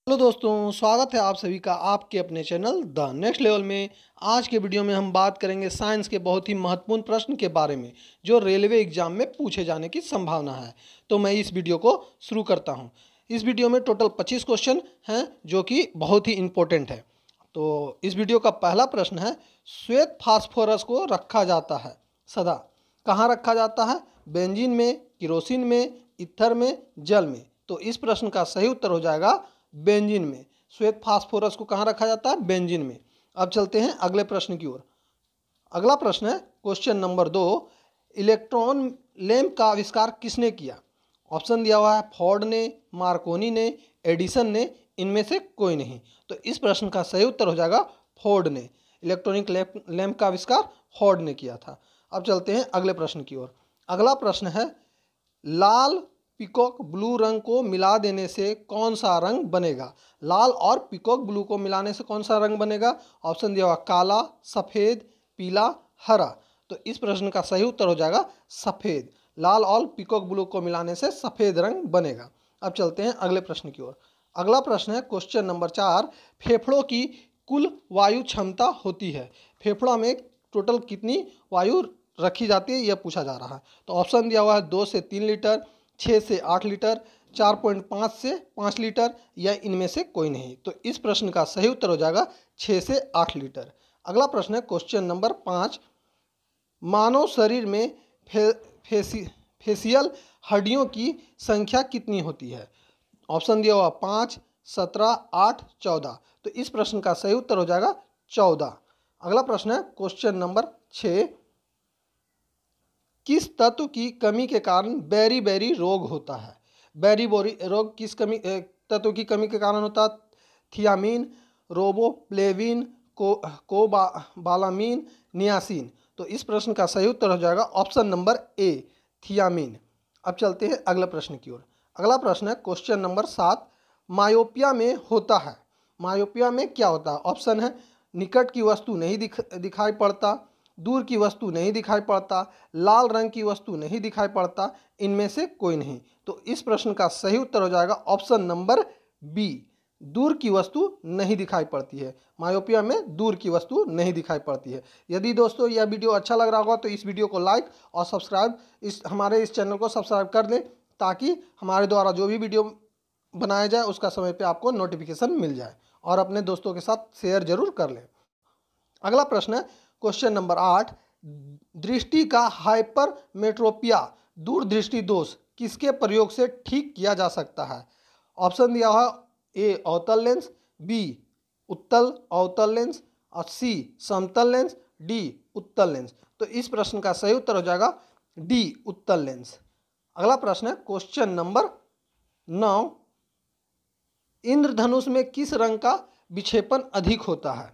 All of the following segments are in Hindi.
हेलो दोस्तों, स्वागत है आप सभी का आपके अपने चैनल द नेक्स्ट लेवल में। आज के वीडियो में हम बात करेंगे साइंस के बहुत ही महत्वपूर्ण प्रश्न के बारे में जो रेलवे एग्जाम में पूछे जाने की संभावना है। तो मैं इस वीडियो को शुरू करता हूं। इस वीडियो में टोटल 25 क्वेश्चन हैं जो कि बहुत ही इम्पोर्टेंट है। तो इस वीडियो का पहला प्रश्न है, श्वेत फास्फोरस को रखा जाता है सदा कहाँ रखा जाता है? बेंजीन में, किरोसिन में, ईथर में, जल में। तो इस प्रश्न का सही उत्तर हो जाएगा बेंजीन में। श्वेत फास्फोरस को कहाँ रखा जाता है? बेंजीन में। अब चलते हैं अगले प्रश्न की ओर। अगला प्रश्न है क्वेश्चन नंबर 2, इलेक्ट्रॉन लैंप का आविष्कार किसने किया? ऑप्शन दिया हुआ है फोर्ड ने, मार्कोनी ने, एडिसन ने, इनमें से कोई नहीं। तो इस प्रश्न का सही उत्तर हो जाएगा फोर्ड ने। इलेक्ट्रॉनिक लैंप का आविष्कार फोर्ड ने किया था। अब चलते हैं अगले प्रश्न की ओर। अगला प्रश्न है, लाल पीकॉक ब्लू रंग को मिला देने से कौन सा रंग बनेगा? लाल और पीकॉक ब्लू को मिलाने से कौन सा रंग बनेगा? ऑप्शन दिया हुआ काला, सफ़ेद, पीला, हरा। तो इस प्रश्न का सही उत्तर हो जाएगा सफ़ेद। लाल और पीकॉक ब्लू को मिलाने से सफ़ेद रंग बनेगा। अब चलते हैं अगले प्रश्न की ओर। अगला प्रश्न है क्वेश्चन नंबर 4, फेफड़ों की कुल वायु क्षमता होती है। फेफड़ा में टोटल कितनी वायु रखी जाती है यह पूछा जा रहा है। तो ऑप्शन दिया हुआ है 2 से 3 लीटर, 6 से 8 लीटर, 4.5 से 5 लीटर, या इनमें से कोई नहीं। तो इस प्रश्न का सही उत्तर हो जाएगा 6 से 8 लीटर। अगला प्रश्न है क्वेश्चन नंबर 5, मानव शरीर में फेसियल हड्डियों की संख्या कितनी होती है? ऑप्शन दिया हुआ 5, 17, 8, 14। तो इस प्रश्न का सही उत्तर हो जाएगा 14। अगला प्रश्न है क्वेश्चन नंबर 6, किस तत्व की कमी के कारण बेरी बेरी रोग होता है? बेरी बोरी रोग किस तत्व की कमी के कारण होता है? Thiamine, riboflavin, cobalamin, niacin. तो इस प्रश्न का सही उत्तर हो जाएगा ऑप्शन नंबर ए, थियामीन। अब चलते हैं अगले प्रश्न की ओर। अगला प्रश्न है क्वेश्चन नंबर 7, मायोपिया में होता है। मायोपिया में क्या होता है? ऑप्शन है निकट की वस्तु नहीं दिखाई पड़ता, दूर की वस्तु नहीं दिखाई पड़ता, लाल रंग की वस्तु नहीं दिखाई पड़ता, इनमें से कोई नहीं। तो इस प्रश्न का सही उत्तर हो जाएगा ऑप्शन नंबर बी, दूर की वस्तु नहीं दिखाई पड़ती है। मायोपिया में दूर की वस्तु नहीं दिखाई पड़ती है। यदि दोस्तों यह वीडियो अच्छा लग रहा होगा तो इस वीडियो को लाइक और सब्सक्राइब हमारे इस चैनल को सब्सक्राइब कर दें, ताकि हमारे द्वारा जो भी वीडियो बनाया जाए उसका समय पे आपको नोटिफिकेशन मिल जाए, और अपने दोस्तों के साथ शेयर जरूर कर लें। अगला प्रश्न है क्वेश्चन नंबर 8, दृष्टि का हाइपरमेट्रोपिया दूरदृष्टि दोष किसके प्रयोग से ठीक किया जा सकता है? ऑप्शन दिया हुआ ए अवतल लेंस, बी उत्तल अवतल लेंस, और सी समतल लेंस, डी उत्तल लेंस। तो इस प्रश्न का सही उत्तर हो जाएगा डी उत्तल लेंस। अगला प्रश्न है क्वेश्चन नंबर 9, इंद्रधनुष में किस रंग का विक्षेपण अधिक होता है?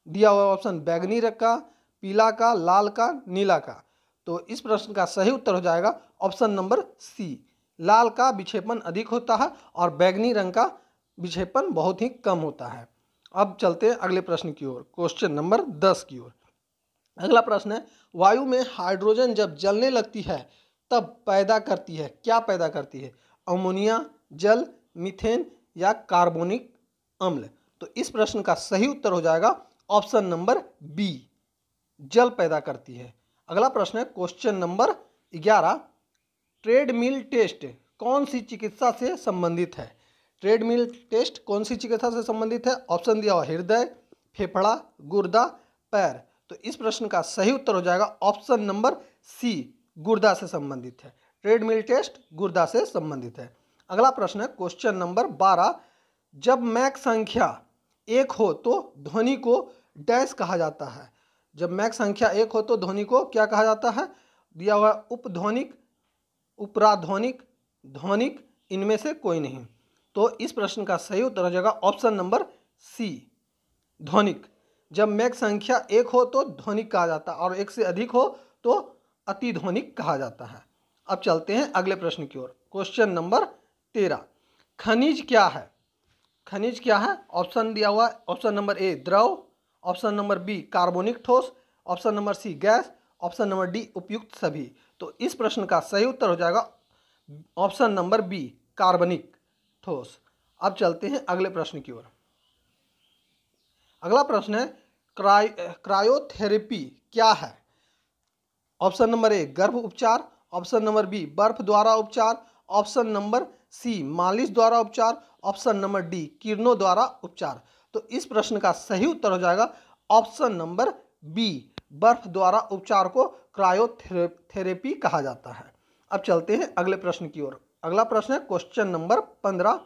दिया हुआ ऑप्शन बैगनी रंग का, पीला का, लाल का, नीला का। तो इस प्रश्न का सही उत्तर हो जाएगा ऑप्शन नंबर सी, लाल का विक्षेपण अधिक होता है और बैगनी रंग का विक्षेपण बहुत ही कम होता है। अब चलते हैं अगले प्रश्न की ओर, क्वेश्चन नंबर 10 की ओर। अगला प्रश्न है, वायु में हाइड्रोजन जब जलने लगती है तब पैदा करती है, क्या पैदा करती है? अमोनिया, जल, मीथेन, या कार्बोनिक अम्ल। तो इस प्रश्न का सही उत्तर हो जाएगा ऑप्शन नंबर बी, जल पैदा करती है। अगला प्रश्न है क्वेश्चन नंबर 11, ट्रेडमिल टेस्ट कौन सी चिकित्सा से संबंधित है? ट्रेडमिल टेस्ट कौन सी चिकित्सा से संबंधित है? ऑप्शन दिया हुआ हृदय, फेफड़ा, गुर्दा, पैर। तो इस प्रश्न का सही उत्तर हो जाएगा ऑप्शन नंबर सी, गुर्दा से संबंधित है। ट्रेडमिल टेस्ट गुर्दा से संबंधित है। अगला प्रश्न है क्वेश्चन नंबर 12, जब मैक संख्या 1 हो तो ध्वनि को डैश कहा जाता है? जब मैक संख्या 1 हो तो ध्वनि को क्या कहा जाता है? दिया हुआ उपध्वनिक, उपराध्वनिक, ध्वनिक, इनमें से कोई नहीं। तो इस प्रश्न का सही उत्तर हो जाएगा ऑप्शन नंबर सी, ध्वनिक। जब मैक संख्या 1 हो तो ध्वनिक कहा जाता है और 1 से अधिक हो तो अतिध्वनिक कहा जाता है। अब चलते हैं अगले प्रश्न की ओर, क्वेश्चन नंबर 13, खनिज क्या है? खनिज क्या है? ऑप्शन दिया हुआ ऑप्शन नंबर ए द्रव, ऑप्शन नंबर बी कार्बनिक ठोस, option number C gas, option number D उपयुक्त सभी। तो इस प्रश्न का सही उत्तर हो जाएगा ऑप्शन नंबर बी, कार्बनिक ठोस। अब चलते हैं अगले प्रश्न की ओर। अगला प्रश्न है क्रायोथेरेपी क्या है? ऑप्शन नंबर ए गर्भ उपचार, ऑप्शन नंबर बी बर्फ द्वारा उपचार, ऑप्शन नंबर सी मालिश द्वारा उपचार, ऑप्शन नंबर डी किरणों द्वारा उपचार। तो इस प्रश्न का सही उत्तर हो जाएगा ऑप्शन नंबर बी, बर्फ द्वारा उपचार को क्रायोथेरेपी कहा जाता है। अब चलते हैं अगले प्रश्न की ओर। अगला प्रश्न है क्वेश्चन नंबर 15,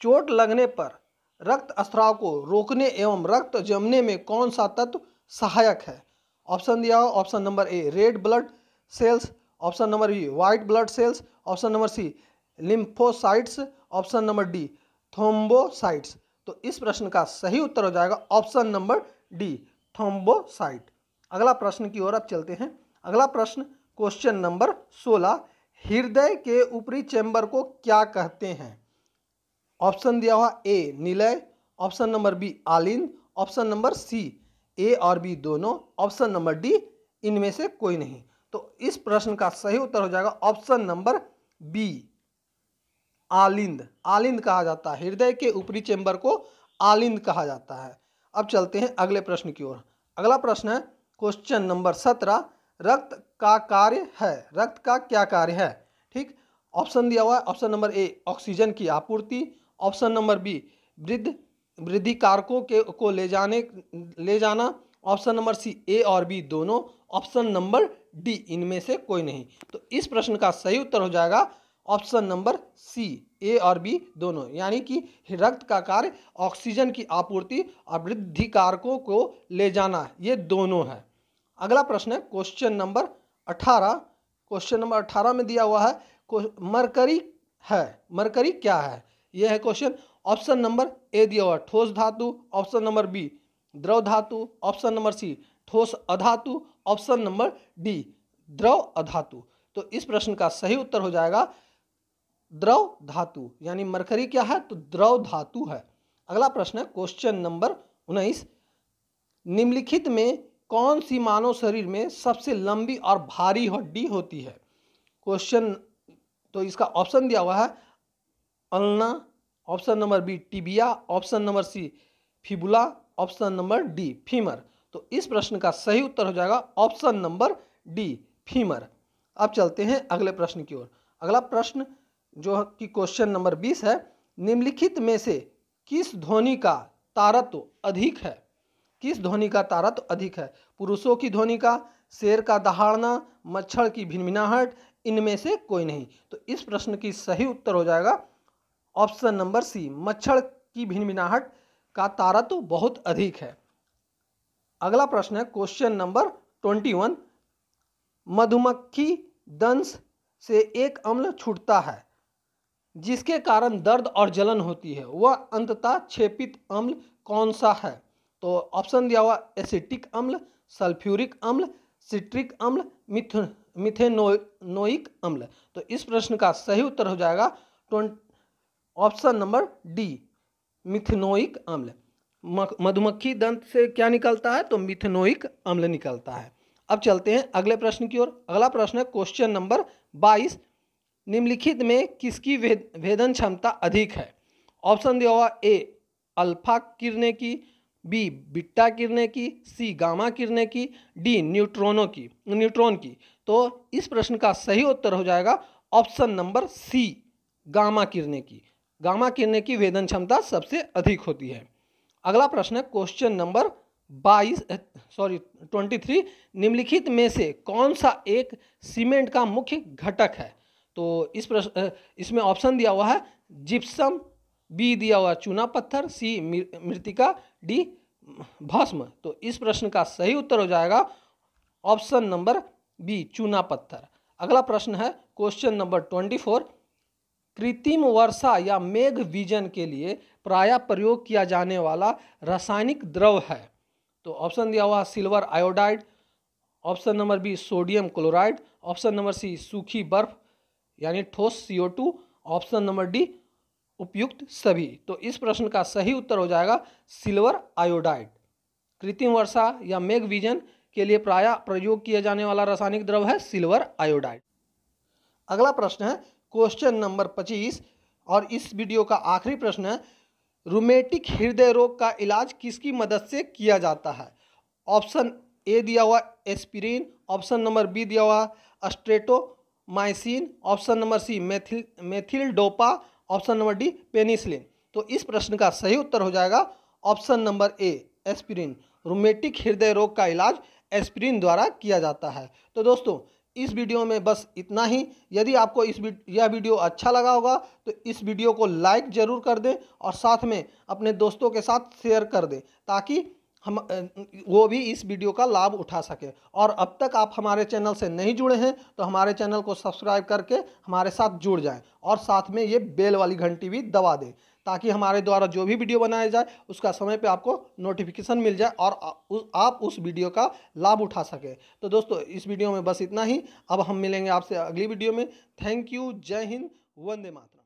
चोट लगने पर रक्त स्राव को रोकने एवं रक्त जमने में कौन सा तत्व सहायक है? ऑप्शन दिया हो, option number A red blood cells, option number B white blood cells, option number C lymphocytes, option number D thrombocytes. तो इस प्रश्न का सही उत्तर हो जाएगा ऑप्शन नंबर डी थ्रोम्बोसाइट। अगला प्रश्न की ओर अब चलते हैं। अगला प्रश्न क्वेश्चन नंबर 16, हृदय के ऊपरी चैम्बर को क्या कहते हैं? ऑप्शन दिया हुआ ए निलय, ऑप्शन नंबर बी आलिंद, ऑप्शन नंबर सी ए और बी दोनों, ऑप्शन नंबर डी इनमें से कोई नहीं। तो इस प्रश्न का सही उत्तर हो जाएगा ऑप्शन नंबर बी आलिंद। आलिंद कहा जाता है, हृदय के ऊपरी चैम्बर को आलिंद कहा जाता है। अब चलते हैं अगले प्रश्न की ओर। अगला प्रश्न है क्वेश्चन नंबर 17, रक्त का कार्य है, रक्त का क्या कार्य है? ठीक, ऑप्शन दिया हुआ है, ऑप्शन नंबर ए ऑक्सीजन की आपूर्ति, ऑप्शन नंबर बी वृद्धि कारकों को ले जाना, ऑप्शन नंबर सी ए और बी दोनों, ऑप्शन नंबर डी इनमें से कोई नहीं। तो इस प्रश्न का सही उत्तर हो जाएगा ऑप्शन नंबर सी ए और बी दोनों, यानी कि रक्त का कार्य ऑक्सीजन की आपूर्ति और वृद्धि कारकों को ले जाना, ये दोनों है। अगला प्रश्न है क्वेश्चन नंबर 18। क्वेश्चन नंबर 18 में दिया हुआ है मरकरी है, मरकरी क्या है? यह है क्वेश्चन। ऑप्शन नंबर ए दिया हुआ ठोस धातु, ऑप्शन नंबर बी द्रव धातु, ऑप्शन नंबर सी ठोस अधातु, ऑप्शन नंबर डी द्रव अधातु। तो इस प्रश्न का सही उत्तर हो जाएगा द्रव धातु, यानी मरकरी क्या है? तो द्रव धातु है। अगला प्रश्न है क्वेश्चन नंबर 19, निम्नलिखित में कौन सी मानव शरीर में सबसे लंबी और भारी हड्डी होती है? क्वेश्चन, तो इसका ऑप्शन दिया हुआ है ulna, option number B tibia, option number C fibula, option number D femur. तो इस प्रश्न का सही उत्तर हो जाएगा ऑप्शन नंबर डी फीमर। अब चलते हैं अगले प्रश्न की ओर। अगला प्रश्न जो कि क्वेश्चन नंबर 20 है, निम्नलिखित में से किस ध्वनि का तारत्व अधिक है? किस ध्वनि का तारत्व अधिक है? पुरुषों की ध्वनि का, शेर का दहाड़ना, मच्छर की भिनभिनाहट, इनमें से कोई नहीं। तो इस प्रश्न की सही उत्तर हो जाएगा ऑप्शन नंबर सी, मच्छर की भिनभिनाहट का तारत्व बहुत अधिक है। अगला प्रश्न है क्वेश्चन नंबर 21, मधुमक्खी दंश से एक अम्ल छूटता है जिसके कारण दर्द और जलन होती है, वह अंततः क्षेपित अम्ल कौन सा है? तो ऑप्शन दिया हुआ एसिटिक अम्ल, सल्फ्यूरिक अम्ल, सिट्रिक अम्ल, मिथेनोइक अम्ल। तो इस प्रश्न का सही उत्तर हो जाएगा ऑप्शन नंबर डी मिथेनोइक अम्ल। मधुमक्खी दंत से क्या निकलता है? तो मिथेनोइक अम्ल निकलता है। अब चलते हैं अगले प्रश्न की ओर। अगला प्रश्न है क्वेश्चन नंबर 22, निम्नलिखित में किसकी भेदन क्षमता अधिक है? ऑप्शन दिया हुआ ए अल्फा किरणें की, बी बीटा किरणें की, सी गामा किरणें की, डी न्यूट्रॉन की। तो इस प्रश्न का सही उत्तर हो जाएगा ऑप्शन नंबर सी गामा किरणें की। गामा किरणें की भेदन क्षमता सबसे अधिक होती है। अगला प्रश्न है क्वेश्चन नंबर 23, निम्नलिखित में से कौन सा एक सीमेंट का मुख्य घटक है? तो इसमें ऑप्शन दिया हुआ है जिप्सम, बी दिया हुआ चूना पत्थर, सी मृतिका, डी भस्म। तो इस प्रश्न का सही उत्तर हो जाएगा ऑप्शन नंबर बी चूना पत्थर। अगला प्रश्न है क्वेश्चन नंबर 24, कृत्रिम वर्षा या मेघ विजन के लिए प्रायः प्रयोग किया जाने वाला रासायनिक द्रव है। तो ऑप्शन दिया हुआ silver iodide, option number B sodium chloride, option number C सूखी बर्फ यानी ठोस CO2, ऑप्शन नंबर डी उपयुक्त सभी। तो इस प्रश्न का सही उत्तर हो जाएगा सिल्वर आयोडाइड। कृत्रिम वर्षा या मेघ विजन के लिए प्रायः प्रयोग किया जाने वाला रासायनिक द्रव है सिल्वर आयोडाइड। अगला प्रश्न है क्वेश्चन नंबर 25, और इस वीडियो का आखिरी प्रश्न है, रूमेटिक हृदय रोग का इलाज किसकी मदद से किया जाता है? ऑप्शन ए दिया हुआ एस्पिरिन, ऑप्शन नंबर बी दिया हुआ streptomycin, option number C methyldopa, option number D penicillin. तो इस प्रश्न का सही उत्तर हो जाएगा option number A aspirin. Rheumatic हृदय रोग का इलाज एस्पिरिन द्वारा किया जाता है। तो दोस्तों इस वीडियो में बस इतना ही। यदि आपको यह वीडियो अच्छा लगा होगा तो इस वीडियो को लाइक ज़रूर कर दें और साथ में अपने दोस्तों के साथ शेयर कर दें ताकि हम वो भी इस वीडियो का लाभ उठा सके। और अब तक आप हमारे चैनल से नहीं जुड़े हैं तो हमारे चैनल को सब्सक्राइब करके हमारे साथ जुड़ जाएं और साथ में ये बेल वाली घंटी भी दबा दें ताकि हमारे द्वारा जो भी वीडियो बनाया जाए उसका समय पे आपको नोटिफिकेशन मिल जाए और आप उस वीडियो का लाभ उठा सके। तो दोस्तों इस वीडियो में बस इतना ही। अब हम मिलेंगे आपसे अगली वीडियो में। Thank you. जय हिंद। वंदे मातरम।